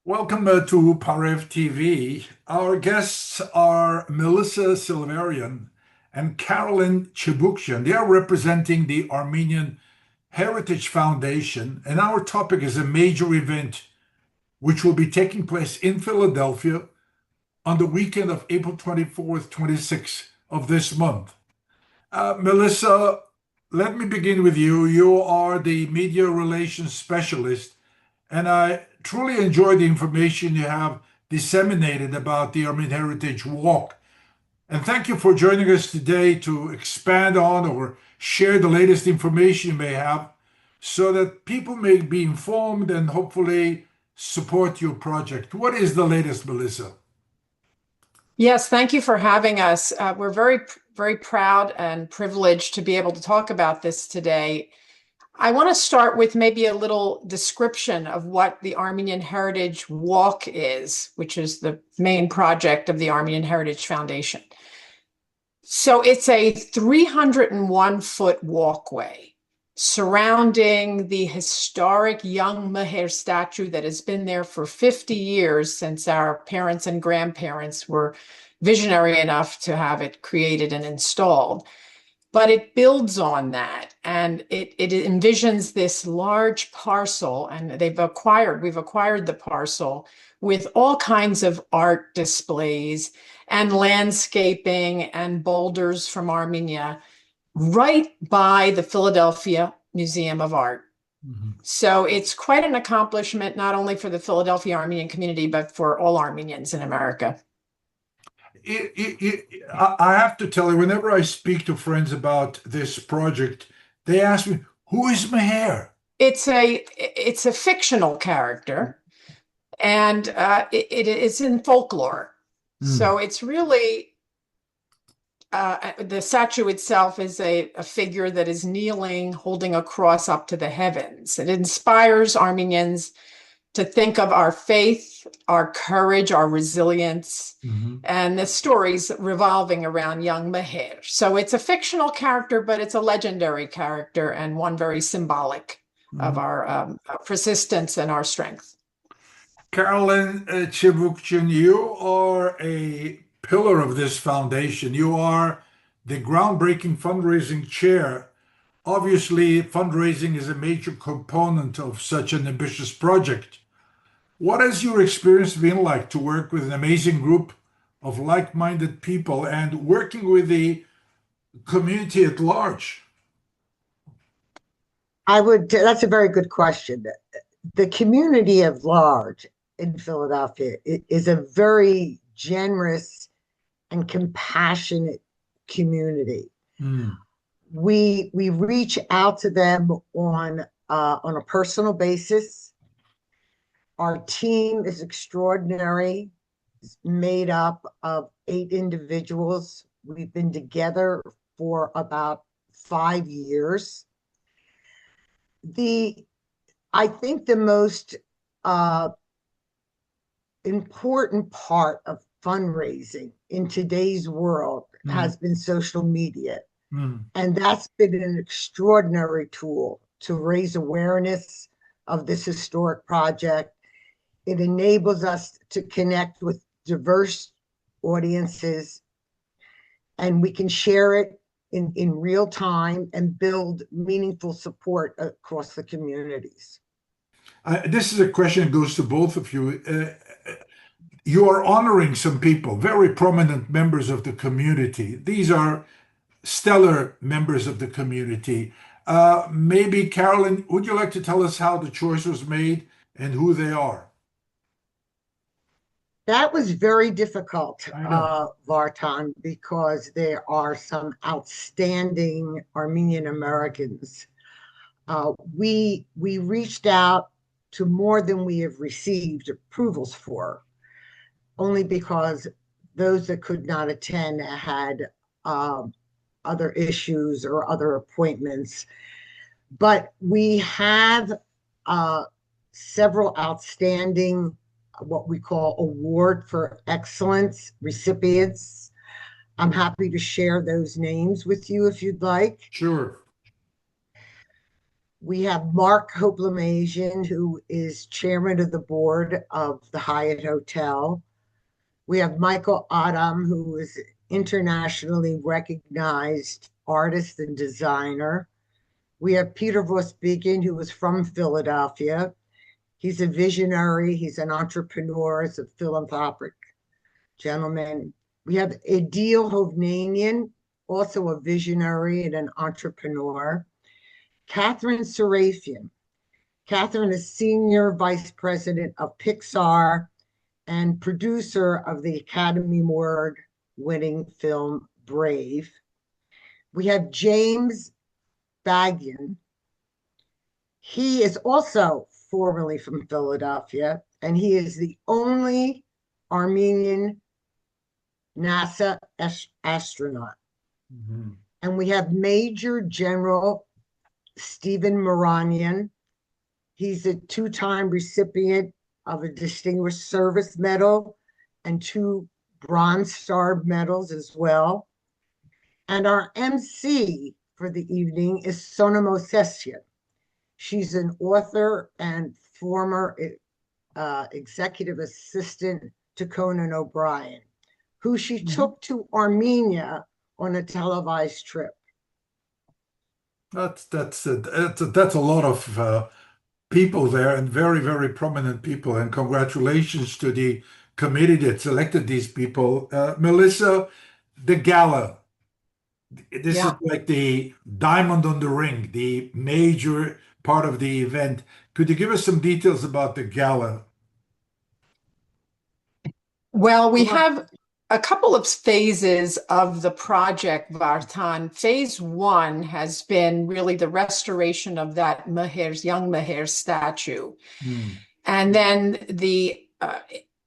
Welcome to Parev TV. Our guests are Melissa Silverian and Carolyn Chibukshan. They are representing the Armenian Heritage Foundation, and our topic is a major event which will be taking place in Philadelphia on the weekend of April 24th, 26th of this month. Melissa, let me begin with you. You are the media relations specialist, and I truly enjoy the information you have disseminated about the Armenian Heritage Walk. And thank you for joining us today to expand on or share the latest information you may have so that people may be informed and hopefully support your project. What is the latest, Melissa? Yes, thank you for having us. We're very proud and privileged to be able to talk about this today. I want to start with maybe a little description of what the Armenian Heritage Walk is, which is the main project of the Armenian Heritage Foundation. So it's a 301-foot walkway surrounding the historic young Meher statue that has been there for 50 years since our parents and grandparents were visionary enough to have it created and installed. But it builds on that, and it envisions this large parcel, and we've acquired the parcel with all kinds of art displays and landscaping and boulders from Armenia right by the Philadelphia Museum of Art. Mhm. So it's quite an accomplishment, not only for the Philadelphia Armenian community, but for all Armenians in America. I have to tell you, whenever I speak to friends about this project, they ask me, who is Meher? It's a fictional character, and it's in folklore. Mm. So it's really the statue itself is a figure that is kneeling, holding a cross up to the heavens. It inspires Armenians to think of our faith, our courage, our resilience, Mhm. and the stories revolving around young Meher. So it's a fictional character, but it's a legendary character and one very symbolic of Mhm. our persistence and our strength. Carolyn Chivukchin, you are a pillar of this foundation. You are the groundbreaking fundraising chair. Obviously, fundraising is a major component of such an ambitious project. What has your experience been like to work with an amazing group of like-minded people and working with the community at large? That's a very good question. The community at large in Philadelphia is a very generous and compassionate community. Mm. We reach out to them on a personal basis. Our team is extraordinary. It's made up of 8 individuals. We've been together for about 5 years. The I think the most uh, important part of fundraising in today's world Mm. has been social media. Mm. And that's been an extraordinary tool to raise awareness of this historic project. It enables us to connect with diverse audiences, and we can share it in real time and build meaningful support across the communities. This is a question that goes to both of you. You are honoring some people, very prominent members of the community. These are stellar members of the community. Maybe, Carolyn, would you like to tell us how the choice was made and who they are? That was very difficult, I know. Vartan, because there are some outstanding Armenian Americans. We reached out to more than we have received approvals for, only because those that could not attend had other issues or other appointments. But we have uh, several outstanding, what we call award for excellence recipients. I'm happy to share those names with you if you'd like. Sure. We have Mark Hoplamasian, who is chairman of the board of the Hyatt Hotel. We have Michael Adam, who is internationally recognized artist and designer. We have Peter Vosbiggin, who is from Philadelphia. He's a visionary, he's an entrepreneur, he's a philanthropic gentleman. We have Adil Hovnanian, also a visionary and an entrepreneur. Catherine Serafian. Catherine is Senior Vice President of Pixar and producer of the Academy Award winning film Brave. We have James Bagian. He is also formerly from Philadelphia, and he is the only Armenian NASA astronaut. Mhm. And we have Major General Stephen Moranian. He's a two-time recipient of a Distinguished Service Medal and 2 Bronze Star medals as well. And our MC for the evening is Sonam Osesian. She's an author and former executive assistant to Conan O'Brien, who she took to Armenia on a televised trip. That's a lot of people there, and very, very prominent people. And congratulations to the committee that selected these people. Melissa, the gala. This is Yeah. like the diamond on the ring, the major part of the event. Could you give us some details about the gala? Well, we Well, have a couple of phases of the project, Vartan. Phase 1 has been really the restoration of that young Meher statue. Hmm. And then the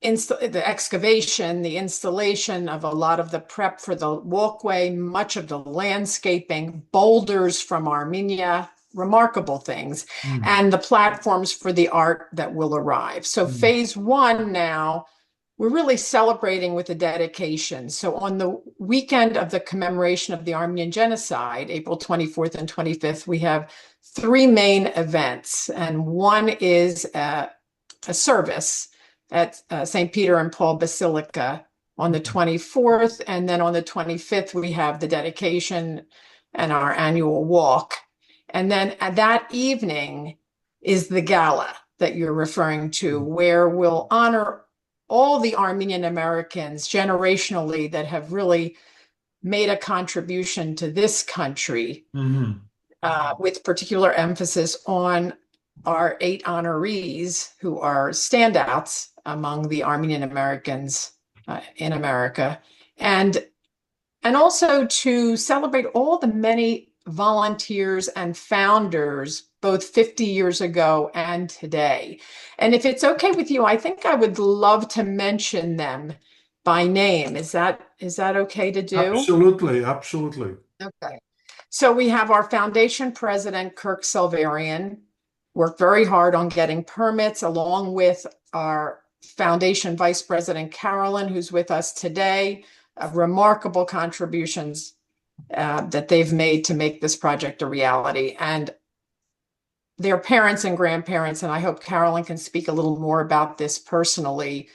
excavation, the installation of a lot of the prep for the walkway, much of the landscaping, boulders from Armenia, remarkable things, Hmm. and the platforms for the art that will arrive. So Hmm. phase 1 now, we're really celebrating with the dedication. So on the weekend of the commemoration of the Armenian genocide, April 24th and 25th, we have 3 main events. And one is a service at St. Peter and Paul Basilica on the 24th. And then on the 25th, we have the dedication and our annual walk. And then at that evening is the gala that you're referring to, where we'll honor all the Armenian Americans generationally that have really made a contribution to this country, Mhm. with particular emphasis on our 8 honorees who are standouts among the Armenian Americans in America, and also to celebrate all the many volunteers and founders, both 50 years ago and today. And if it's okay with you, I think I would love to mention them by name. Is that okay to do? Absolutely, absolutely. Okay. So we have our foundation president, Kirk Silverian, worked very hard on getting permits, along with our foundation vice president, Carolyn, who's with us today. Remarkable contributions that they've made to make this project a reality. And their parents and grandparents, and I hope Carolyn can speak a little more about this personally,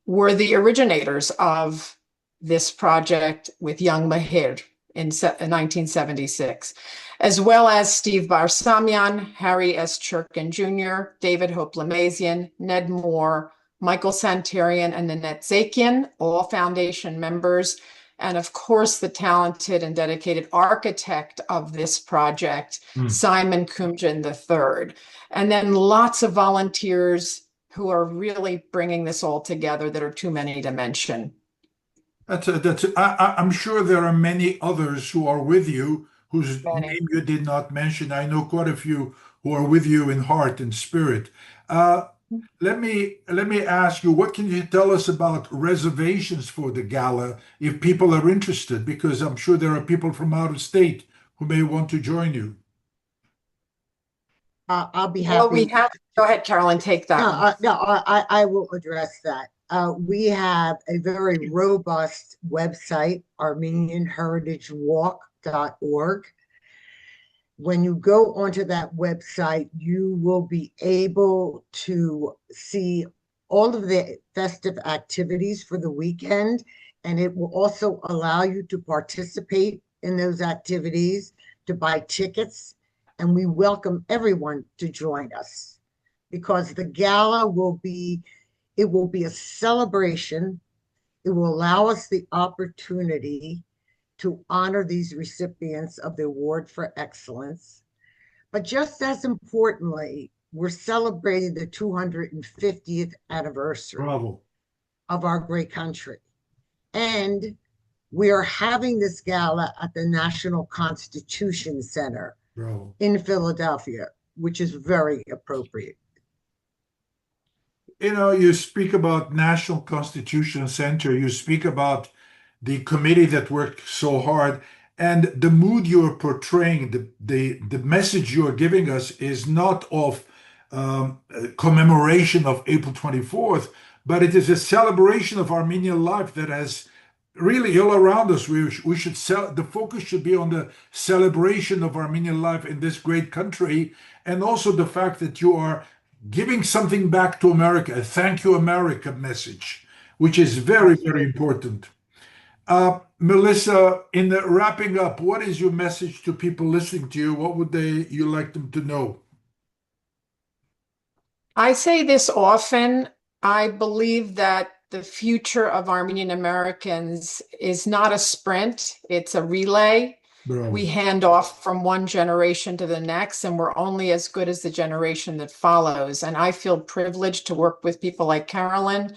were the originators of this project with young Mahir in 1976, as well as Steve Barsamian, Harry S. Churkin Jr., David Hoplamasian, Ned Moore, Michael Santarian, and Nanette Zakian, all foundation members. And of course, the talented and dedicated architect of this project, Hmm. Simon Kumjan III. And then lots of volunteers who are really bringing this all together that are too many to mention. I'm sure there are many others who are with you whose Many. name you did not mention. I know quite a few who are with you in heart and spirit. Let me ask you, what can you tell us about reservations for the gala if people are interested? Because I'm sure there are people from out of state who may want to join you. I'll be Well, we happy. have, go ahead, Carolyn, take that one. No, I will address that. We have a very robust website, ArmenianHeritageWalk.org. When you go onto that website, you will be able to see all of the festive activities for the weekend, and it will also allow you to participate in those activities, to buy tickets, and we welcome everyone to join us because the gala will be a celebration. It will allow us the opportunity to honor these recipients of the Award for Excellence. But just as importantly, we're celebrating the 250th anniversary Bravo. of our great country. And we are having this gala at the National Constitution Center Bravo. in Philadelphia, which is very appropriate. You know, you speak about National Constitution Center, you speak about the committee that worked so hard, and the mood you're portraying, the message you're giving us is not of commemoration of April 24th, but it is a celebration of Armenian life that has really all around us. We should the focus should be on the celebration of Armenian life in this great country, and also the fact that you are giving something back to America, a thank you America message, which is very, very important. Melissa, in the wrapping up, what is your message to people listening to you? What would you like them to know? I say this often. I believe that the future of Armenian Americans is not a sprint, it's a relay. Bravo. We hand off from one generation to the next, and we're only as good as the generation that follows. And I feel privileged to work with people like Carolyn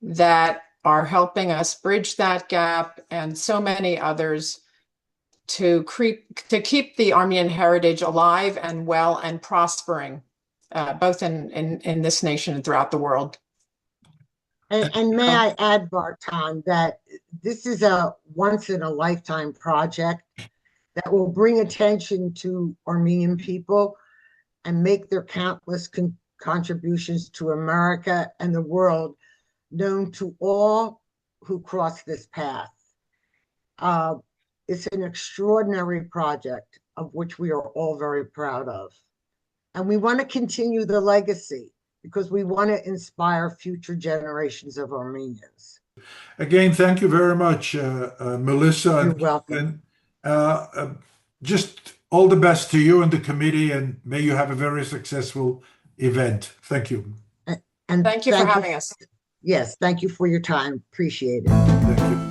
that are helping us bridge that gap, and so many others to keep the Armenian heritage alive and well and prospering, both in this nation and throughout the world. And may I add, Barton, that this is a once-in-a-lifetime project that will bring attention to Armenian people and make their countless contributions to America and the world known to all who cross this path. It's an extraordinary project of which we are all very proud of. And we want to continue the legacy because we want to inspire future generations of Armenians. Again, thank you very much, Melissa. You're welcome. Just all the best to you and the committee, and may you have a very successful event. Thank you. And thank you for having us. Yes, thank you for your time. Appreciate it. Thank you.